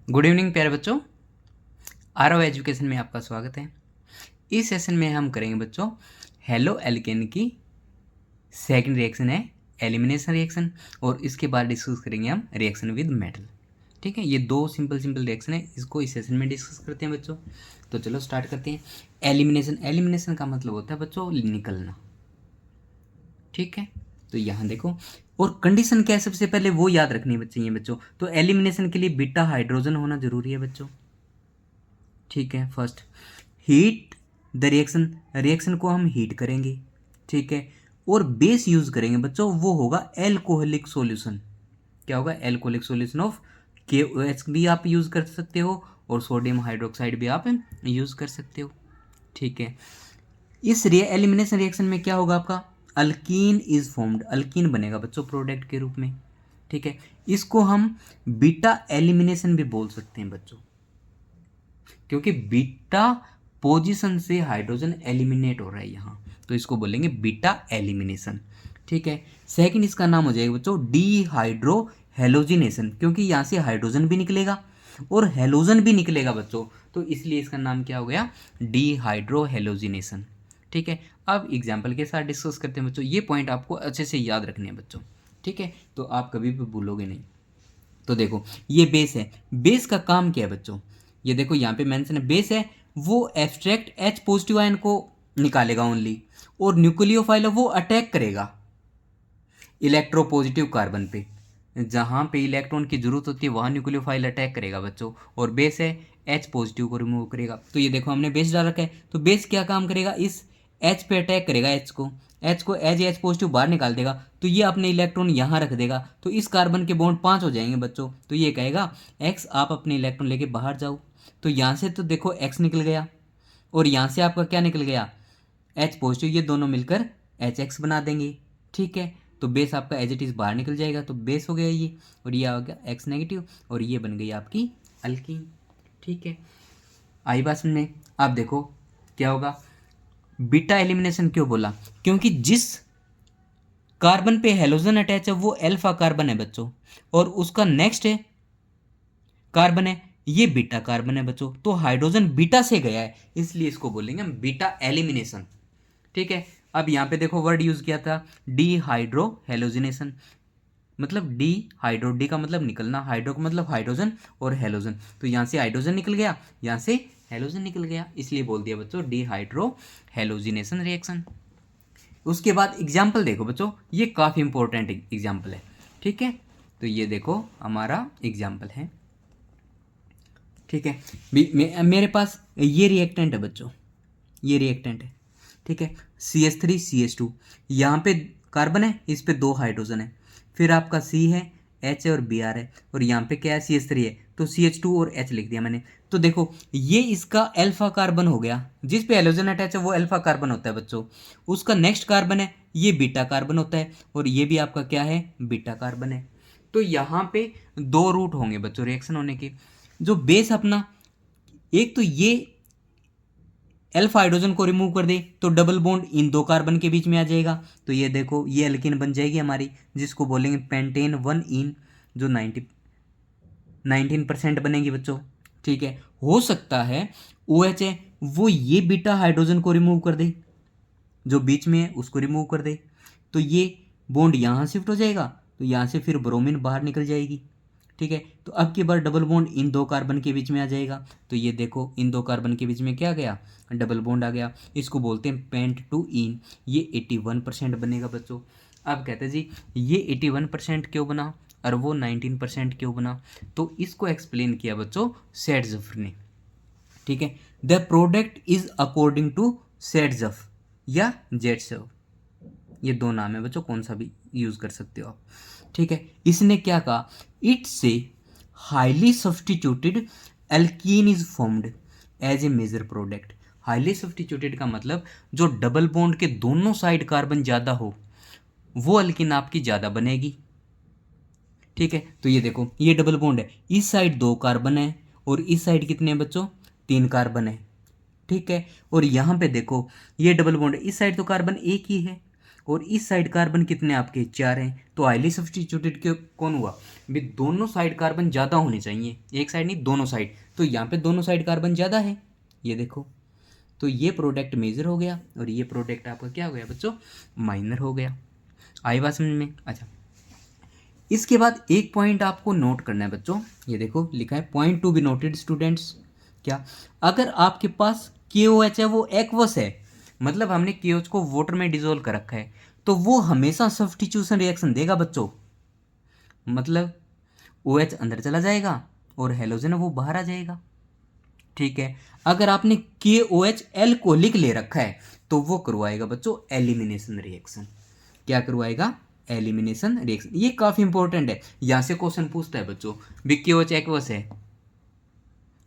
Good evening प्यारे बच्चों, Aarav education में आपका स्वागत है। इस सेशन में हम करेंगे बच्चों हेलो एल्केन की सेकंड रिएक्शन है एलिमिनेशन रिएक्शन, और इसके बाद डिस्कस करेंगे हम रिएक्शन विद मेटल। ठीक है, ये दो सिंपल रिएक्शन है, इसको इस सेशन में डिस्कस करते हैं बच्चों। तो चलो स्टार्ट करते हैं। एलिमिनेशन का मतलब होता है बच्चों निकलना। ठीक है, तो यहाँ देखो, और कंडीशन क्या है सबसे पहले वो याद रखनी है बच्चे। ये बच्चों तो एलिमिनेशन के लिए बीटा हाइड्रोजन होना जरूरी है बच्चों। ठीक है, फर्स्ट हीट द रिएक्शन को हम हीट करेंगे। ठीक है, और बेस यूज करेंगे बच्चों, वो होगा एल्कोहलिक सॉल्यूशन। क्या होगा? एल्कोहलिक सॉल्यूशन ऑफ KOH भी आप यूज कर सकते हो, और सोडियम हाइड्रोक्साइड भी आप यूज कर सकते हो। ठीक है, इस एलिमिनेशन रिएक्शन में क्या होगा? आपका अल्कीन इज फॉर्म्ड, अल्कीन बनेगा बच्चों प्रोडक्ट के रूप में। ठीक है, इसको हम बीटा एलिमिनेशन भी बोल सकते हैं बच्चों, क्योंकि बीटा पोजीशन से हाइड्रोजन एलिमिनेट हो रहा है यहाँ, तो इसको बोलेंगे बीटा एलिमिनेशन। ठीक है, सेकंड इसका नाम हो जाएगा बच्चों डीहाइड्रो हेलोजिनेशन, क्योंकि यहाँ से हाइड्रोजन भी निकलेगा और हेलोजन भी निकलेगा बच्चों, तो इसलिए इसका नाम क्या हो गया? Dehydro halogenation. ठीक है, अब एग्जाम्पल के साथ डिस्कस करते हैं बच्चों। ये पॉइंट आपको अच्छे से याद रखने हैं बच्चों। ठीक है, तो आप कभी भी भूलोगे नहीं। तो देखो, ये बेस है, बेस का काम क्या है बच्चों? ये देखो यहाँ पे मेंशन है, बेस है वो एब्स्ट्रैक्ट H पॉजिटिव आयन को निकालेगा ओनली, और न्यूक्लियोफाइल है वो अटैक करेगा इलेक्ट्रोपॉजिटिव कार्बन पे। जहाँ पे इलेक्ट्रॉन की जरूरत होती है वहाँ न्यूक्लियोफाइल अटैक करेगा बच्चों, और बेस है H पॉजिटिव को रिमूव करेगा। तो ये देखो हमने बेस डाल रखा है, तो बेस क्या काम करेगा? इस H पे अटैक करेगा, H को H पॉजिटिव बाहर निकाल देगा, तो ये अपने इलेक्ट्रॉन यहाँ रख देगा, तो इस कार्बन के बॉन्ड 5 हो जाएंगे बच्चों। तो ये कहेगा X आप अपने इलेक्ट्रॉन लेके बाहर जाओ, तो यहाँ से तो देखो X निकल गया, और यहाँ से आपका क्या निकल गया? H पॉजिटिव, ये दोनों मिलकर HX बना देंगे। ठीक है, तो बेस आपका एज इट इज़ बाहर निकल जाएगा, तो बेस हो गया ये, और ये आ गया X नेगेटिव, और ये बन गई आपकी अल्कीन। ठीक है, आई बात सुनने। आप देखो क्या होगा? बीटा एलिमिनेशन क्यों बोला? क्योंकि जिस कार्बन पे हेलोजन अटैच है वो अल्फा कार्बन है बच्चों, और उसका नेक्स्ट है कार्बन है ये बीटा कार्बन है बच्चों, तो हाइड्रोजन बीटा से गया है, इसलिए इसको बोलेंगे हम बीटा एलिमिनेशन। ठीक है, अब यहाँ पे देखो वर्ड यूज किया था डीहाइड्रो हेलोजिनेशन, मतलब डी का मतलब निकलना, हाइड्रो का मतलब हाइड्रोजन, और हेलोजन, तो यहाँ से हाइड्रोजन निकल गया, यहाँ से हेलोजन निकल गया, इसलिए बोल दिया बच्चों डीहाइड्रो हेलोजिनेशन रिएक्शन। उसके बाद एग्जाम्पल देखो बच्चों, ये काफ़ी इंपॉर्टेंट एग्जाम्पल है। ठीक है, तो ये देखो हमारा एग्जाम्पल है। ठीक है, मेरे पास ये रिएक्टेंट है बच्चों, ये रिएक्टेंट है। ठीक है, CH3CH2, यहाँ पे कार्बन है, इस पे 2 हाइड्रोजन है, फिर आपका C है, H है और Br है, और यहाँ पे क्या है? CH3 है, तो CH2 और H लिख दिया मैंने। तो देखो ये इसका अल्फा कार्बन हो गया, जिस पे हेलोजन अटैच है वो अल्फा कार्बन होता है बच्चों। उसका नेक्स्ट कार्बन है ये बीटा कार्बन होता है, और ये भी आपका क्या है? बीटा कार्बन है। तो यहाँ पे 2 रूट होंगे बच्चों रिएक्शन होने के। जो बेस अपना, एक तो ये अल्फा हाइड्रोजन को रिमूव कर दे तो डबल बॉन्ड इन 2 कार्बन के बीच में आ जाएगा, तो ये देखो ये एल्कीन बन जाएगी हमारी, जिसको बोलेंगे पेंटेन 1 इन, जो 19% बनेगी बच्चों। ठीक है, हो सकता है OH है वो ये बीटा हाइड्रोजन को रिमूव कर दे, जो बीच में है उसको रिमूव कर दे, तो ये बॉन्ड यहाँ शिफ्ट हो जाएगा, तो यहाँ से फिर ब्रोमीन बाहर निकल जाएगी। ठीक है, तो अब की बार डबल बॉन्ड इन 2 कार्बन के बीच में आ जाएगा, तो ये देखो इन 2 कार्बन के बीच में क्या गया? डबल बॉन्ड आ गया, इसको बोलते हैं पेंट टू इन, ये 81% बनेगा बच्चों। अब कहते हैं जी ये 81% क्यों बना और वो 19% क्यों बना? तो इसको एक्सप्लेन किया बच्चों सेडजफ ने। ठीक है, the product is according to सेडजफ या जेटसेव, ये 2 नाम है बच्चों, कौन सा भी यूज कर सकते हो आप। ठीक है, इसने क्या कहा? It say highly substituted alkene is formed as a major product. Highly substituted का मतलब जो डबल बॉन्ड के दोनों साइड कार्बन ज़्यादा हो वो एल्कीन आपकी ज़्यादा बनेगी। ठीक है, तो ये देखो ये डबल बॉन्ड है, इस साइड 2 कार्बन है और इस साइड कितने हैं बच्चों? 3 कार्बन है। ठीक है, और यहाँ पे देखो ये डबल बॉन्ड है, इस साइड तो कार्बन एक ही है और इस साइड कार्बन कितने आपके 4 हैं, तो हाईली सब्स्टिट्यूटेड के कौन हुआ भी, दोनों साइड कार्बन ज़्यादा होने चाहिए, एक साइड नहीं दोनों साइड, तो यहाँ पे दोनों साइड कार्बन ज़्यादा है, ये देखो, तो ये प्रोडक्ट मेजर हो गया और ये प्रोडक्ट आपका क्या हो गया बच्चों, माइनर हो गया। आई बात समझ में? अच्छा, इसके बाद एक पॉइंट आपको नोट करना है बच्चों, ये देखो लिखा है point to be noted students, क्या, अगर आपके पास KOH है वो एक्वस है, मतलब हमने KOH को वाटर में डिजोल्व कर रखा है, तो वो हमेशा सब्स्टिट्यूशन रिएक्शन देगा बच्चों, मतलब OH अंदर चला जाएगा और हेलोजन वो बाहर आ जाएगा, ठीक है। अगर आपने KOH एल्कोहलिक ले रखा है तो वो करवाएगा बच्चों एलिमिनेशन रिएक्शन, क्या करवाएगा, एलिमिनेशन रिएक्शन। ये काफी इंपॉर्टेंट है, यहां से क्वेश्चन पूछता है बच्चों, भी KOH एक्वस है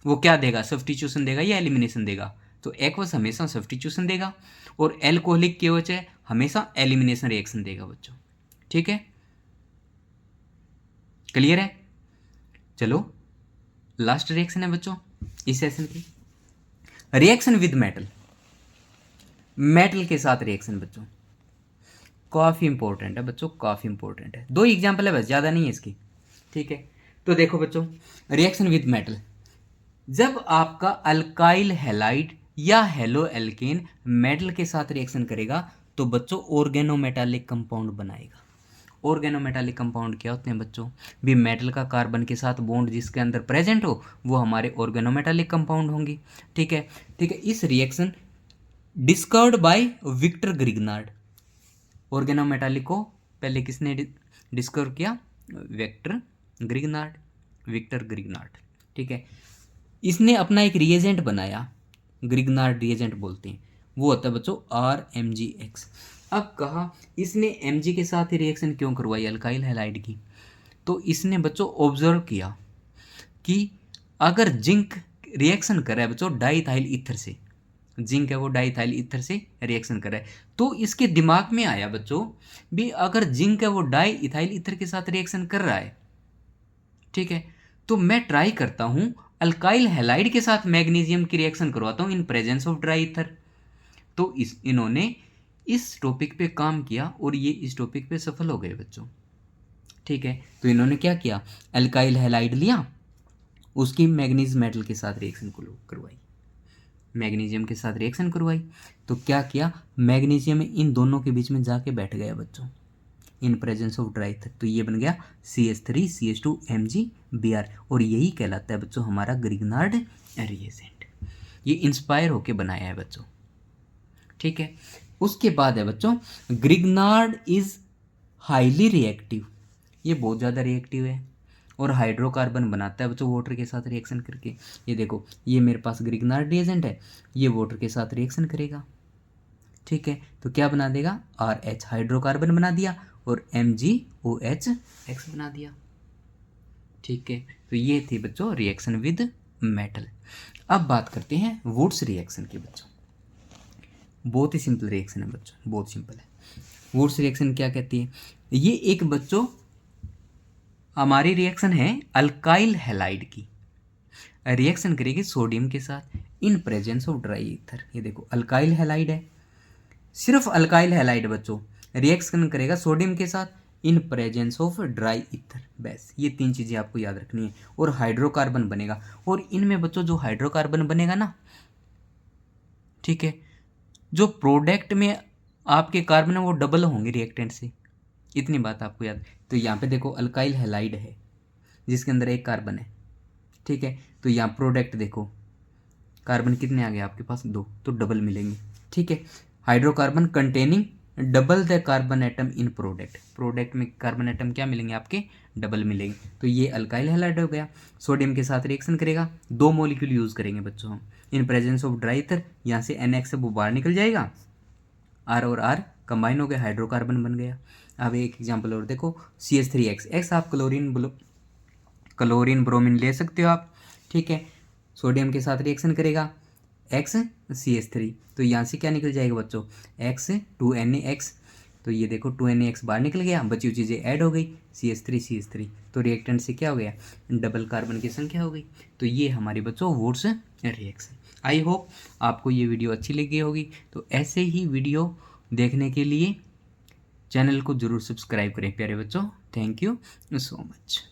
वो क्या देगा, सब्स्टिट्यूशन देगा या एलिमिनेशन देगा, तो एक्वस हमेशा सब्स्टिट्यूशन देगा और एल्कोहलिक KOH है हमेशा एलिमिनेशन रिएक्शन देगा बच्चों, ठीक है, क्लियर है। चलो लास्ट रिएक्शन है बच्चों इस सेशन की, रिएक्शन विद मेटल, मेटल के साथ रिएक्शन बच्चों, काफ़ी इंपॉर्टेंट है बच्चों, काफ़ी इंपॉर्टेंट है, 2 एग्जाम्पल है बस, ज़्यादा नहीं है इसकी, ठीक है। तो देखो बच्चों, रिएक्शन विद मेटल, जब आपका अल्काइल हैलाइड या हेलो एल्केन मेटल के साथ रिएक्शन करेगा तो बच्चों ऑर्गेनोमेटालिक कंपाउंड बनाएगा। ऑर्गेनोमेटालिक कंपाउंड क्या होते हैं बच्चों, भी मेटल का कार्बन के साथ बॉन्ड जिसके अंदर प्रेजेंट हो वो हमारे ऑर्गेनोमेटालिक कंपाउंड होंगे, ठीक है, ठीक है। इस reaction discovered by Victor Grignard, organometallic को पहले किसने डिस्कवर किया, विक्टर ग्रिग्नार्ड, ठीक है। इसने अपना एक रिएजेंट बनाया, ग्रिग्नार्ड रिएजेंट बोलते हैं, वो होता है बच्चों RMgX। अब कहा इसने Mg के साथ ही रिएक्शन क्यों करवाई अल्काइल हैलाइड की, तो इसने बच्चों ऑब्जर्व किया कि अगर जिंक रिएक्शन करे बच्चों डाइथाइल ईथर से, जिंक है वो डाइथाइल ईथर से रिएक्शन कर रहा है, तो इसके दिमाग में आया बच्चों भी अगर जिंक है वो डाई इथाइल ईथर के साथ रिएक्शन कर रहा है, ठीक है, तो मैं ट्राई करता हूं अल्काइल हैलाइड के साथ मैग्नीशियम की रिएक्शन करवाता हूं in presence of dry ether. तो इन्होंने इस टॉपिक पे काम किया और ये इस टॉपिक पे सफल हो गए बच्चों, ठीक है। तो इन्होंने क्या किया, अल्काइल हैलाइड लिया, उसकी मैग्नीज मेटल के साथ रिएक्शन करवाई, मैग्नीशियम के साथ रिएक्शन करवाई, तो क्या किया, मैग्नीशियम इन दोनों के बीच में जाके बैठ गया बच्चों in presence of dry ether, तो ये बन गया CH3CH2MgBr और यही कहलाता है बच्चों हमारा ग्रिग्नार्ड रिएजेंट, ये इंस्पायर होके बनाया है बच्चों, ठीक है। उसके बाद है बच्चों ग्रिग्नार्ड इज हाईली रिएक्टिव, ये बहुत ज़्यादा रिएक्टिव है और हाइड्रोकार्बन बनाता है बच्चों वाटर के साथ रिएक्शन करके, ये देखो ये मेरे पास ग्रिग्नार्ड रिएजेंट है, ये वाटर के साथ रिएक्शन करेगा, ठीक है, तो क्या बना देगा, RH हाइड्रोकार्बन बना दिया और MgOH बना दिया, ठीक है। तो ये थी बच्चों रिएक्शन विद मेटल। अब बात करते हैं वुड्स रिएक्शन की बच्चों, बहुत ही सिंपल रिएक्शन है बच्चों, बहुत सिंपल है। वुड्स रिएक्शन क्या कहती है, ये एक बच्चों हमारी रिएक्शन है अल्काइल हैलाइड की, रिएक्शन करेगी सोडियम के साथ in presence of dry ether, ये देखो अल्काइल हैलाइड है, सिर्फ अल्काइल हैलाइड बच्चों रिएक्शन करेगा सोडियम के साथ in presence of dry ether, बस ये 3 चीज़ें आपको याद रखनी है, और हाइड्रोकार्बन बनेगा, और इनमें बच्चों जो हाइड्रोकार्बन बनेगा ना, ठीक है, जो प्रोडक्ट में आपके कार्बन है वो डबल होंगे रिएक्टेंट से, इतनी बात आपको याद। तो यहाँ पे देखो अल्काइल हैलाइड है जिसके अंदर एक कार्बन है, ठीक है, तो यहाँ प्रोडक्ट देखो कार्बन कितने आ गए आपके पास 2, तो डबल मिलेंगे, ठीक है। Hydrocarbon containing double the carbon atom in product, product में कार्बन एटम क्या मिलेंगे आपके, डबल मिलेंगे, तो ये अल्काइल हैलाइड हो गया, सोडियम के साथ रिएक्शन करेगा, 2 मॉलिक्यूल यूज़ करेंगे बच्चों हम in presence of dry ether, यहाँ से NX से वो बाहर निकल जाएगा, R और R कंबाइन हो गए, हाइड्रोकार्बन बन गया। अब एक एग्जांपल और देखो CH3X आप क्लोरीन ब्रोमीन ले सकते हो आप, ठीक है, सोडियम के साथ रिएक्शन करेगा X CH3, तो यहाँ से क्या निकल जाएगा बच्चों X 2NaX, तो ये देखो 2NaX बाहर निकल गया, बची हुई चीज़ें ऐड हो गई CH3 तो रिएक्टेंट से क्या हो गया, डबल कार्बन की संख्या हो गई। तो ये हमारी बच्चों वुड्स रिएक्शन। आई होप आपको ये वीडियो अच्छी लगी होगी, तो ऐसे ही वीडियो देखने के लिए चैनल को जरूर सब्सक्राइब करें प्यारे बच्चों। Thank you so much.